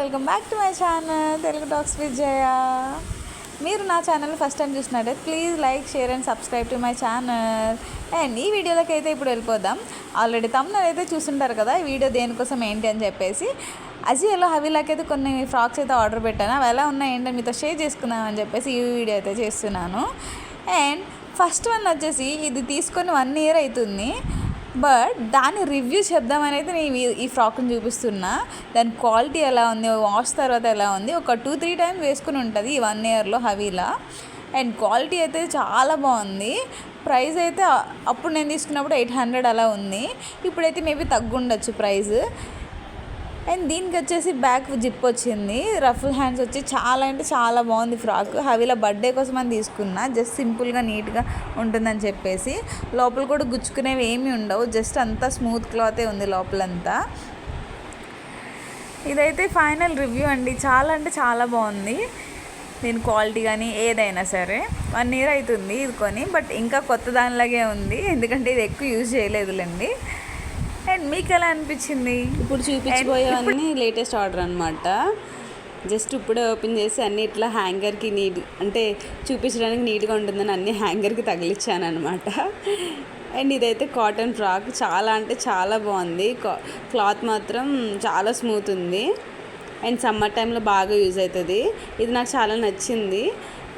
Welcome back to my channel Telugu talks with Jaya. మీరు నా channel first time చూసినట్టయితే please like, share and subscribe to my channel. And ఈ వీడియోలోకి అయితే ఇప్పుడు వెళ్ళిపోదాం. ఆల్రెడీ తమ్ముళ్ళు అయితే చూస్తుంటారు కదా ఈ వీడియో దేనికోసం ఏంటి అని చెప్పేసి. అజియోలో హవీలాకి అయితే కొన్ని ఫ్రాక్స్ అయితే ఆర్డర్ పెట్టాను. అవి ఎలా ఉన్నాయి ఏంటో మీతో షేర్ చేసుకుందామని చెప్పేసి ఈ వీడియో అయితే చేస్తున్నాను. అండ్ ఫస్ట్ వన్ వచ్చేసి ఇది తీసుకొని 1 year అవుతుంది. బట్ దాని రివ్యూ చెప్దామని అయితే నేను ఈ ఫ్రాక్ని చూపిస్తున్నా. దాని క్వాలిటీ ఎలా ఉంది, వాష్ తర్వాత ఎలా ఉంది, ఒక 2-3 టైమ్స్ వేసుకుని ఉంటుంది ఈ 1 yearలో హవీలా. అండ్ క్వాలిటీ అయితే చాలా బాగుంది. ప్రైస్ అయితే అప్పుడు నేను తీసుకున్నప్పుడు 800 అలా ఉంది. ఇప్పుడైతే మేబీ తగ్గుండొచ్చు ప్రైస్. అండ్ దీనికి వచ్చేసి బ్యాక్ జిప్ వచ్చింది, రఫుల్ హ్యాండ్స్ వచ్చి చాలా అంటే చాలా బాగుంది ఫ్రాక్. హవీలా బర్త్డే కోసం అని తీసుకున్నా, జస్ట్ సింపుల్గా నీట్గా ఉంటుందని చెప్పేసి. లోపల కూడా గుచ్చుకునేవి ఏమీ ఉండవు, జస్ట్ అంతా స్మూత్ క్లాతే ఉంది లోపలంతా. ఇదైతే ఫైనల్ రివ్యూ అండి. చాలా అంటే చాలా బాగుంది. దీని క్వాలిటీ కానీ ఏదైనా సరే 1 year అవుతుంది ఇది కొని. బట్ ఇంకా కొత్త దానిలాగే ఉంది, ఎందుకంటే ఇది ఎక్కువ యూజ్ చేయలేదులేండి. అండ్ మీకు ఎలా అనిపించింది? ఇప్పుడు చూపించబోయేవన్నీ లేటెస్ట్ ఆర్డర్ అనమాట. జస్ట్ ఇప్పుడే ఓపెన్ చేసి అన్నీ ఇట్లా హ్యాంగర్కి నీట్ అంటే చూపించడానికి నీట్గా ఉంటుందని అన్నీ హ్యాంగర్కి తగిలిచ్చాను అనమాట. అండ్ ఇదైతే కాటన్ ఫ్రాక్, చాలా అంటే చాలా బాగుంది. క్లాత్ మాత్రం చాలా స్మూత్ ఉంది. అండ్ సమ్మర్ టైంలో బాగా యూజ్ అవుతుంది. ఇది నాకు చాలా నచ్చింది.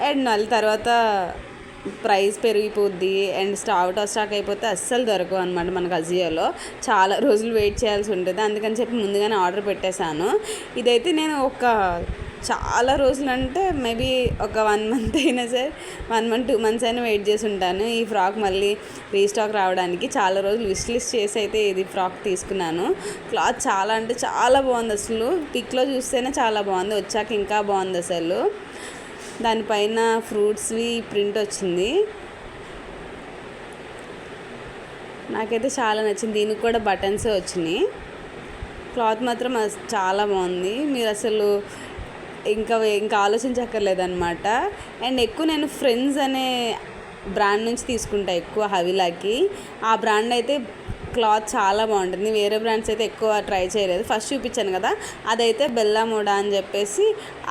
అండ్ మళ్ళీ తర్వాత ప్రైస్ పెరిగిపోద్ది అండ్ స్టాక్ అయిపోతే అస్సలు దొరకవు అనమాట మనకు అజియోలో. చాలా రోజులు వెయిట్ చేయాల్సి ఉంటుంది. అందుకని చెప్పి ముందుగానే ఆర్డర్ పెట్టేశాను. ఇదైతే నేను చాలా రోజులు అంటే మేబీ ఒక 1 month అయినా సరే 1 month 2 months అయినా వెయిట్ చేసి ఉంటాను ఈ ఫ్రాక్ మళ్ళీ రీస్టాక్ రావడానికి. చాలా రోజులు విష్ లిస్ట్ చేసి అయితే ఇది ఫ్రాక్ తీసుకున్నాను. క్లాత్ చాలా అంటే చాలా బాగుంది. అసలు పిక్లో చూస్తేనే చాలా బాగుంది, వచ్చాక ఇంకా బాగుంది అసలు. దానిపైన ఫ్రూట్స్వి ప్రింట్ వచ్చింది, నాకైతే చాలా నచ్చింది. దీనికి కూడా బటన్స్ వచ్చినాయి. క్లాత్ మాత్రం చాలా బాగుంది. మీరు అసలు ఇంకా ఆలోచించక్కర్లేదన్నమాట. అండ్ ఎక్కువ నేను ఫ్రెండ్స్ అనే బ్రాండ్ నుంచి తీసుకుంటా ఎక్కువ హవీలాకి. ఆ బ్రాండ్ అయితే క్లాత్ చాలా బాగుంటుంది. వేరే బ్రాండ్స్ అయితే ఎక్కువ ట్రై చేయలేదు. ఫస్ట్ చూపించాను కదా అదైతే బెల్లా మోడా అని చెప్పేసి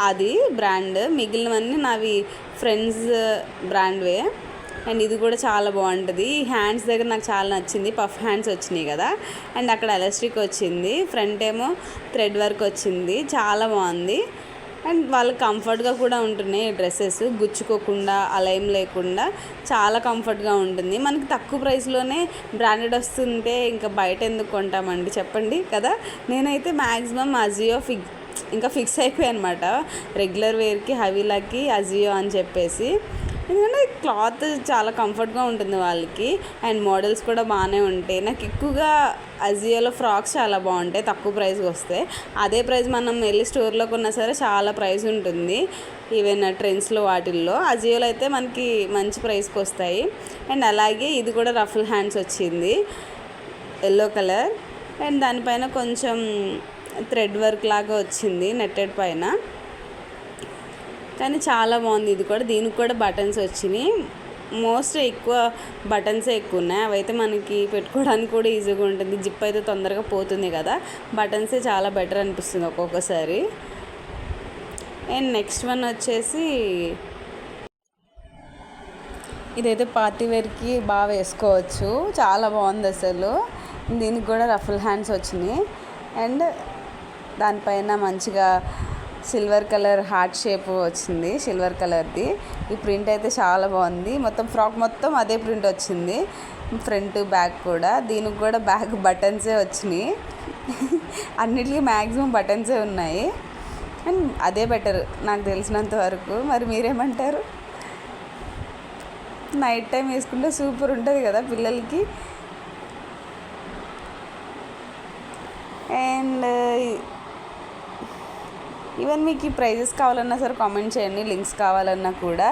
అది బ్రాండ్. మిగిలినవన్నీ నావి ఫ్రెండ్స్ బ్రాండ్వే. అండ్ ఇది కూడా చాలా బాగుంటుంది. హ్యాండ్స్ దగ్గర నాకు చాలా నచ్చింది, పఫ్ హ్యాండ్స్ వచ్చినాయి కదా. అండ్ అక్కడ ఎలాస్టిక్ వచ్చింది, ఫ్రంట్ ఏమో థ్రెడ్ వర్క్ వచ్చింది, చాలా బాగుంది. అండ్ వాళ్ళకి కంఫర్ట్గా కూడా ఉంటున్నాయి డ్రెస్సెస్, గుచ్చుకోకుండా అలా ఏం లేకుండా చాలా కంఫర్ట్గా ఉంటుంది. మనకి తక్కువ ప్రైస్లోనే బ్రాండెడ్ వస్తుంటే ఇంకా బయట ఎందుకు కొంటామండి చెప్పండి కదా. నేనైతే మ్యాక్సిమం అజియో ఇంకా ఫిక్స్ అయిపోయాయి అనమాట, రెగ్యులర్ వేర్కి హవీలాకి అజియో అని చెప్పేసి. ఎందుకంటే క్లాత్ చాలా కంఫర్ట్గా ఉంటుంది వాళ్ళకి. అండ్ మోడల్స్ కూడా బాగానే ఉంటాయి. నాకు ఎక్కువగా అజియోలో ఫ్రాక్స్ చాలా బాగుంటాయి తక్కువ ప్రైస్కి వస్తాయి. అదే ప్రైస్ మనం వెళ్ళి స్టోర్లో కొన్నా సరే చాలా ప్రైస్ ఉంటుంది. ఈవెన్ ట్రెండ్స్లో వాటిల్లో అజియోలో అయితే మనకి మంచి ప్రైస్కి వస్తాయి. అండ్ అలాగే ఇది కూడా రఫుల్ హ్యాండ్స్ వచ్చింది, ఎల్లో కలర్. అండ్ దానిపైన కొంచెం థ్రెడ్ వర్క్ లాగా వచ్చింది నెట్టెడ్ పైన, కానీ చాలా బాగుంది. ఇది కూడా దీనికి కూడా బటన్స్ వచ్చినాయి. మోస్ట్ ఎక్కువ బటన్సే ఎక్కువ ఉన్నాయి. అవైతే మనకి పెట్టుకోవడానికి కూడా ఈజీగా ఉంటుంది. జిప్ అయితే తొందరగా పోతుంది కదా, బటన్సే చాలా బెటర్ అనిపిస్తుంది ఒక్కొక్కసారి. అండ్ నెక్స్ట్ వన్ వచ్చేసి ఇదైతే పార్టీ వేర్కి బాగా వేసుకోవచ్చు, చాలా బాగుంది అసలు. దీనికి కూడా రఫుల్ హ్యాండ్స్ వచ్చినాయి. అండ్ దానిపైన మంచిగా సిల్వర్ కలర్ హార్ట్ షేప్ వచ్చింది, సిల్వర్ కలర్ది. ఈ ప్రింట్ అయితే చాలా బాగుంది. మొత్తం ఫ్రాక్ మొత్తం అదే ప్రింట్ వచ్చింది, ఫ్రంట్ బ్యాక్ కూడా. దీనికి కూడా బ్యాక్ బటన్సే వచ్చినాయి. అన్నిటికీ మ్యాక్సిమం బటన్సే ఉన్నాయి. అండ్ అదే బెటర్ నాకు తెలిసినంత వరకు. మరి మీరేమంటారు? నైట్ టైం వేసుకుంటే సూపర్ ఉంటుంది కదా పిల్లలకి. అండ్ ఈవెన్ మీకు ఈ ప్రైజెస్ కావాలన్నా సరే కామెంట్ చేయండి, లింక్స్ కావాలన్నా కూడా.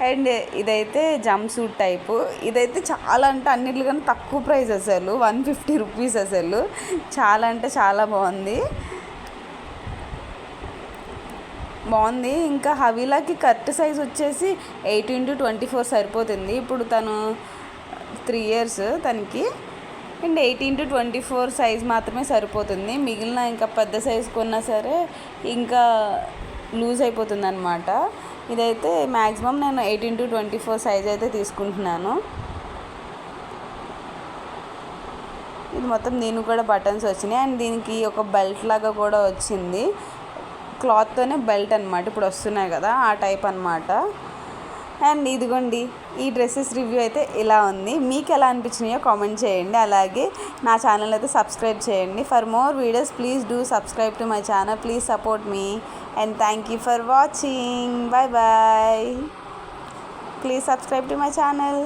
అండ్ ఇదైతే జంప్ సూట్ టైపు. ఇదైతే చాలా అంటే అన్నిటికన్నా తక్కువ ప్రైస్ అసలు, 150 రూపీస్ అసలు. చాలా అంటే చాలా బాగుంది. ఇంకా హవీలాకి కరెక్ట్ సైజ్ వచ్చేసి 8x24 సరిపోతుంది. ఇప్పుడు తను 3 years తనకి. అండ్ 18-24 సైజ్ మాత్రమే సరిపోతుంది. మిగిలిన ఇంకా పెద్ద సైజ్ కొన్నా సరే ఇంకా లూజ్ అయిపోతుంది అనమాట. ఇదైతే మ్యాక్సిమం నేను 18-24 సైజ్ అయితే తీసుకుంటున్నాను. ఇది మొత్తం దీనికి కూడా బటన్స్ వచ్చినాయి అండ్ దీనికి ఒక బెల్ట్ లాగా కూడా వచ్చింది. క్లాత్తోనే బెల్ట్ అనమాట, ఇప్పుడు వస్తున్నాయి కదా ఆ టైప్ అనమాట. అండ్ ఇదిగోండి ఈ డ్రెస్సెస్ రివ్యూ అయితే ఇలా ఉంది. మీకు ఎలా అనిపించినాయో కామెంట్ చేయండి. అలాగే నా ఛానల్ అయితే సబ్స్క్రైబ్ చేయండి. For more videos please do subscribe to my channel. Please support me and thank you for watching. Bye bye. Please subscribe to my channel.